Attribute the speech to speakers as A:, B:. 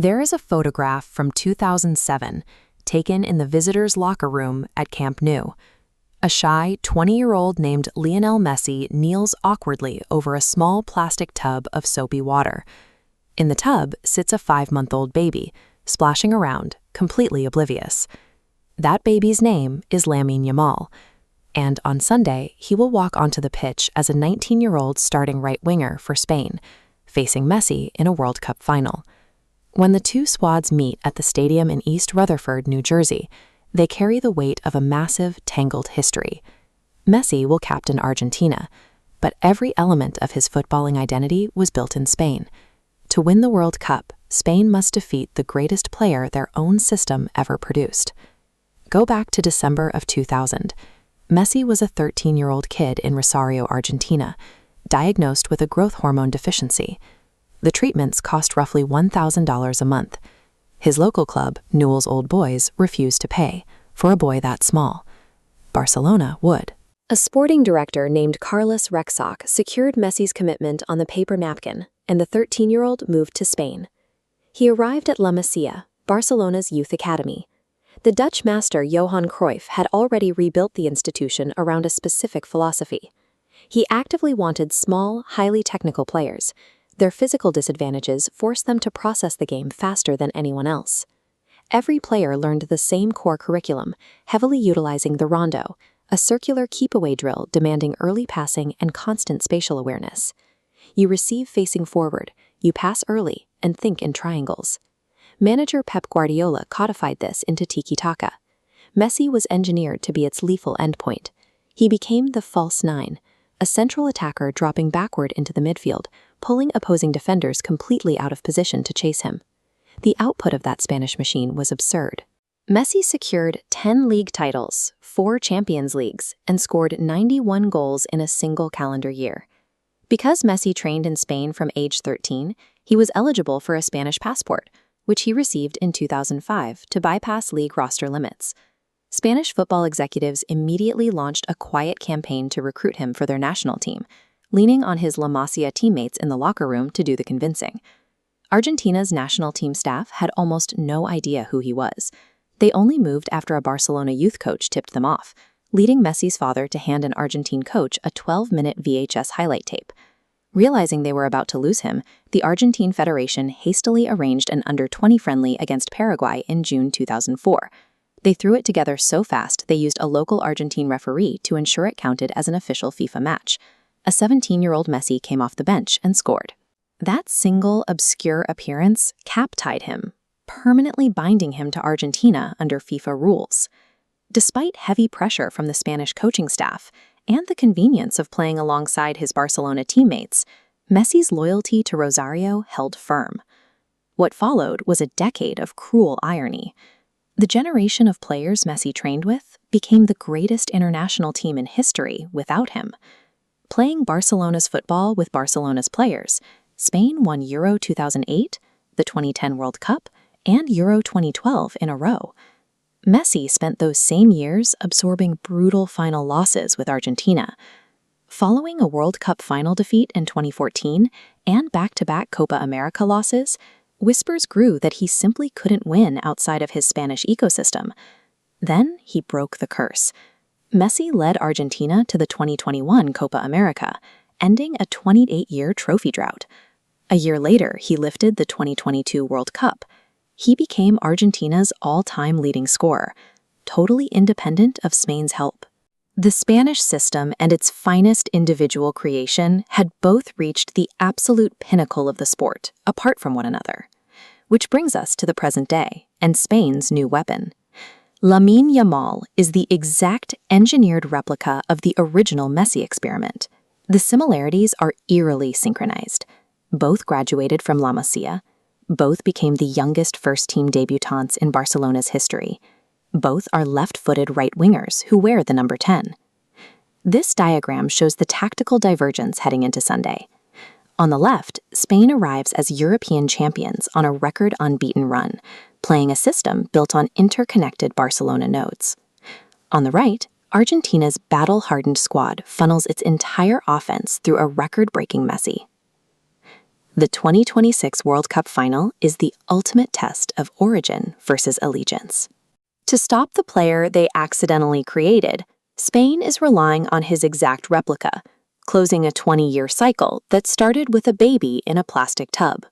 A: There is a photograph from 2007 taken in the visitors' locker room at Camp Nou. A shy 20-year-old named Lionel Messi kneels awkwardly over a small plastic tub of soapy water. In the tub sits a 5-month-old baby, splashing around, completely oblivious. That baby's name is Lamine Yamal, and on Sunday he will walk onto the pitch as a 19-year-old starting right winger for Spain, facing Messi in a World Cup final. When the two squads meet at the stadium in East Rutherford, New Jersey, they carry the weight of a massive, tangled history. Messi will captain Argentina, but every element of his footballing identity was built in Spain. To win the World Cup, Spain must defeat the greatest player their own system ever produced. Go back to December of 2000. Messi was a 13-year-old kid in Rosario, Argentina, diagnosed with a growth hormone deficiency. The treatments cost roughly $1,000 a month. His local club, Newell's Old Boys, refused to pay for a boy that small. Barcelona would. A sporting director named Carlos Rexach secured Messi's commitment on the paper napkin, and the 13-year-old moved to Spain. He arrived at La Masia, Barcelona's youth academy. The Dutch master Johan Cruyff had already rebuilt the institution around a specific philosophy. He actively wanted small, highly technical players. Their physical disadvantages forced them to process the game faster than anyone else. Every player learned the same core curriculum, heavily utilizing the rondo, a circular keep-away drill demanding early passing and constant spatial awareness. You receive facing forward, you pass early, and think in triangles. Manager Pep Guardiola codified this into tiki-taka. Messi was engineered to be its lethal endpoint. He became the false nine, a central attacker dropping backward into the midfield, pulling opposing defenders completely out of position to chase him. The output of that Spanish machine was absurd. Messi secured 10 league titles, 4 Champions Leagues, and scored 91 goals in a single calendar year. Because Messi trained in Spain from age 13, he was eligible for a Spanish passport, which he received in 2005 to bypass league roster limits. Spanish football executives immediately launched a quiet campaign to recruit him for their national team, leaning on his La Masia teammates in the locker room to do the convincing. Argentina's national team staff had almost no idea who he was. They only moved after a Barcelona youth coach tipped them off, leading Messi's father to hand an Argentine coach a 12-minute VHS highlight tape. Realizing they were about to lose him, the Argentine Federation hastily arranged an under-20 friendly against Paraguay in June 2004. They threw it together so fast they used a local Argentine referee to ensure it counted as an official FIFA match. A 17-year-old Messi came off the bench and scored. That single, obscure appearance cap-tied him, permanently binding him to Argentina under FIFA rules. Despite heavy pressure from the Spanish coaching staff and the convenience of playing alongside his Barcelona teammates, Messi's loyalty to Rosario held firm. What followed was a decade of cruel irony. The generation of players Messi trained with became the greatest international team in history without him. Playing Barcelona's football with Barcelona's players, Spain won Euro 2008, the 2010 World Cup, and Euro 2012 in a row. Messi spent those same years absorbing brutal final losses with Argentina. Following a World Cup final defeat in 2014 and back-to-back Copa America losses, whispers grew that he simply couldn't win outside of his Spanish ecosystem. Then he broke the curse. Messi led Argentina to the 2021 Copa America, ending a 28-year trophy drought. A year later, he lifted the 2022 World Cup. He became Argentina's all-time leading scorer, totally independent of Spain's help. The Spanish system and its finest individual creation had both reached the absolute pinnacle of the sport, apart from one another. Which brings us to the present day, and Spain's new weapon. Lamine Yamal is the exact engineered replica of the original Messi experiment. The similarities are eerily synchronized. Both graduated from La Masia. Both became the youngest first-team debutants in Barcelona's history. Both are left-footed right wingers who wear the number 10. This diagram shows the tactical divergence heading into Sunday. On the left, Spain arrives as European champions on a record unbeaten run, playing a system built on interconnected Barcelona nodes. On the right, Argentina's battle-hardened squad funnels its entire offense through a record-breaking Messi. The 2026 World Cup final is the ultimate test of origin versus allegiance. To stop the player they accidentally created, Spain is relying on his exact replica, closing a 20-year cycle that started with a baby in a plastic tub.